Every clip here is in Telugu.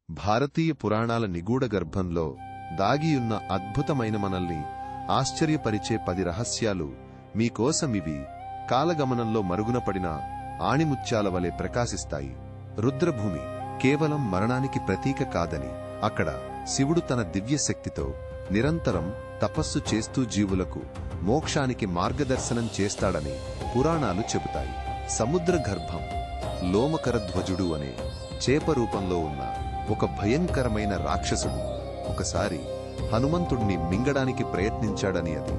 భారతీయ పురాణాల నిగూఢ గర్భంలో దాగియున్న అద్భుతమైన మనల్ని ఆశ్చర్యపరిచే 10 రహస్యాలు మీకోసమివి కాలగమనంలో మరుగునపడిన ఆణిముత్యాల వలె ప్రకాశిస్తాయి. రుద్రభూమి కేవలం మరణానికి ప్రతీక కాదని, అక్కడ శివుడు తన దివ్యశక్తితో నిరంతరం తపస్సు చేస్తూ జీవులకు మోక్షానికి మార్గదర్శనం చేస్తాడని పురాణాలు చెబుతాయి. సముద్ర గర్భం లోమకరధ్వజుడు అనే చేప రూపంలో ఉన్న ఒక భయంకరమైన రాక్షసుడు ఒకసారి హనుమంతుణ్ణి మింగడానికి ప్రయత్నించాడని, అది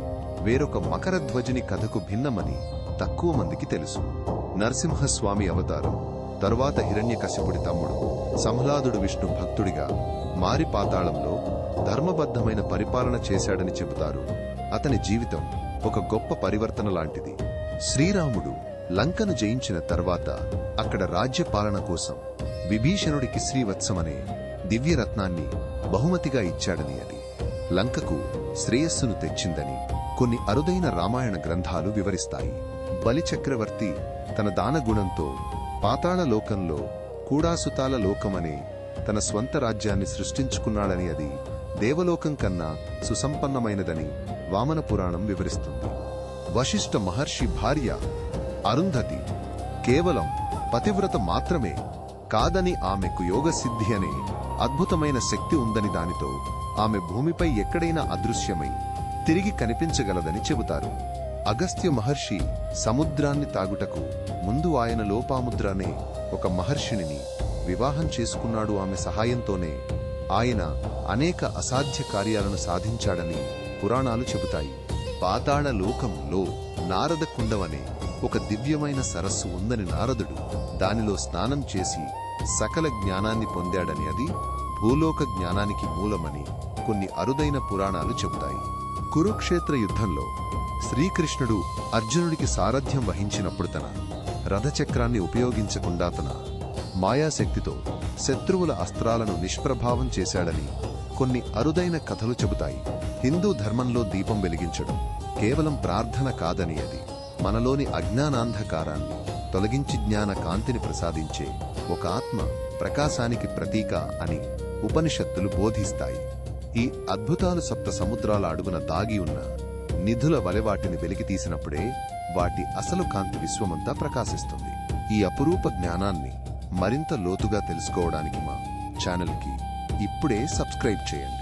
వేరొక మకరధ్వజుని కథకు భిన్నమని తక్కువ మందికి తెలుసు. నరసింహస్వామి అవతారం తరువాత హిరణ్యకశిపుడి తమ్ముడు సంహ్లాదుడు విష్ణు భక్తుడిగా మారి పాతాళంలో ధర్మబద్ధమైన పరిపాలన చేశాడని చెబుతారు. అతని జీవితం ఒక గొప్ప పరివర్తన లాంటిది. శ్రీరాముడు లంకను జయించిన తర్వాత అక్కడ రాజ్యపాలన కోసం విభీషణుడికి శ్రీవత్సమనే దివ్యరత్నాన్ని బహుమతిగా ఇచ్చాడని, అది లంకకు శ్రేయస్సును తెచ్చిందని కొన్ని అరుదైన రామాయణ గ్రంథాలు వివరిస్తాయి. బలిచక్రవర్తి తన దానగుణంతో పాతాళలోకంలో కూడాసుతాల లోకమనే తన స్వంత రాజ్యాన్ని సృష్టించుకున్నాడని, అది దేవలోకం కన్నా సుసంపన్నమైనదని వామన పురాణం వివరిస్తుంది. వశిష్ఠ మహర్షి భార్య అరుంధతి కేవలం పతివ్రత మాత్రమే కాదని, ఆమెకు యోగసిద్ధి అనే అద్భుతమైన శక్తి ఉందని, దానితో ఆమె భూమిపై ఎక్కడైనా అదృశ్యమై తిరిగి కనిపించగలదని చెబుతారు. అగస్త్య మహర్షి సముద్రాన్ని తాగుటకు ముందు ఆయన లోపాముద్ర అనే ఒక మహర్షిని వివాహం చేసుకున్నాడు. ఆమె సహాయంతోనే ఆయన అనేక అసాధ్య కార్యాలను సాధించాడని పురాణాలు చెబుతాయి. పాతాళ లోకంలో నారద కుండవనే ఒక దివ్యమైన సరస్సు ఉందని, నారదుడు దానిలో స్నానం చేసి సకల జ్ఞానాన్ని పొందాడని, అది భూలోక జ్ఞానానికి మూలమని కొన్ని అరుదైన పురాణాలు చెబుతాయి. కురుక్షేత్ర యుద్ధంలో శ్రీకృష్ణుడు అర్జునుడికి సారథ్యం వహించినప్పుడు తన రథచక్రాన్ని ఉపయోగించకుండా తన మాయాశక్తితో శత్రువుల అస్త్రాలను నిష్ప్రభావం చేశాడని కొన్ని అరుదైన కథలు చెబుతాయి. హిందూ ధర్మంలో దీపం వెలిగించడం కేవలం ప్రార్థన కాదని, అది మనలోని అజ్ఞానాంధకారాన్ని తొలగించి జ్ఞాన కాంతిని ప్రసాదించే ఒక ఆత్మ ప్రకాశానికి ప్రతీక అని ఉపనిషత్తులు బోధిస్తాయి. ఈ అద్భుతాలు సప్త సముద్రాల అడుగున దాగి ఉన్న నిధుల వలె వాటిని వెలికితీసినప్పుడే వాటి అసలు కాంతి విశ్వమంతా ప్రకాశిస్తుంది. ఈ అపురూప జ్ఞానాన్ని మరింత లోతుగా తెలుసుకోవడానికి మా ఛానల్కి ఇప్పుడే సబ్స్క్రైబ్ చేయండి.